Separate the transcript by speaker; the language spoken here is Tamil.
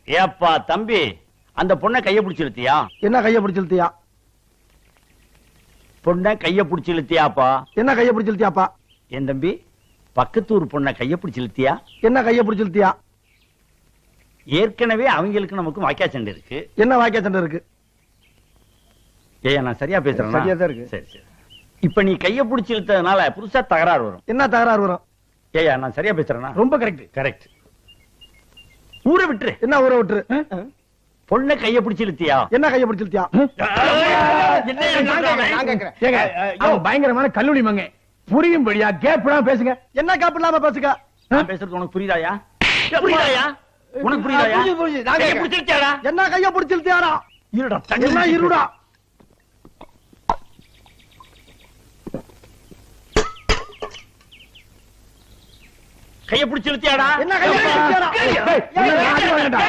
Speaker 1: ஏப்பா தம்பி, அந்த பொண்ணை கைய பிடிச்சு இழுத்தியா?
Speaker 2: என்ன கைய பிடிச்சு இழுத்தியா?
Speaker 1: பொண்ணை கைய பிடிச்சு இழுத்தியாப்பா?
Speaker 2: என்ன கைய பிடிச்சு இழுத்தியாப்பா?
Speaker 1: என் தம்பி, பக்கத்தூர் பொண்ணை கைய பிடிச்சு இழுத்தியா?
Speaker 2: என்ன கைய பிடிச்சு இழுத்தியா?
Speaker 1: ஏற்கனவே அவங்களுக்கு நமக்கு வாக்கியா சண்டை இருக்கு.
Speaker 2: என்ன வாக்கியா சண்டை இருக்கு?
Speaker 1: ஏய், நான் சரியா பேசுறேன்?
Speaker 2: சரியா தான் இருக்கு.
Speaker 1: சரி சரி. இப்ப நீ கைய பிடிச்சு இழுத்ததுனால புதுசா தகராறு வரும்.
Speaker 2: என்ன தகராறு வரும்?
Speaker 1: ஏயா, நான் சரியா பேசுறேன்னா?
Speaker 2: ரொம்ப கரெக்ட்.
Speaker 1: கரெக்ட். ஊரை விட்டுரு.
Speaker 2: என்ன ஊரை விட்டுரு?
Speaker 1: பொண்ணை கைய பிடிச்சு இழுத்தியா?
Speaker 2: என்ன கைய பிடிச்சு இழுத்தியா?
Speaker 3: பயங்கரமான கல்லூரி மங்க புரியும்படியா கேப்லாம் பேசுங்க.
Speaker 2: என்ன கேப் இல்லாம பேசுங்க.
Speaker 1: நான் பேசுறது உனக்கு புரியுதாயா? புரியுதாயா? உனக்கு புரியுதாயா? கைய பிடிச்சு இழுத்தியாடா?
Speaker 2: என்ன கைய பிடிச்சு இழுத்தியாடா?
Speaker 1: இருடா,
Speaker 2: என்ன இருடா?
Speaker 1: கைய பிடிச்சு இழுத்தியாடா?
Speaker 2: என்ன கைய பிடிச்சு இழுத்தியாடா?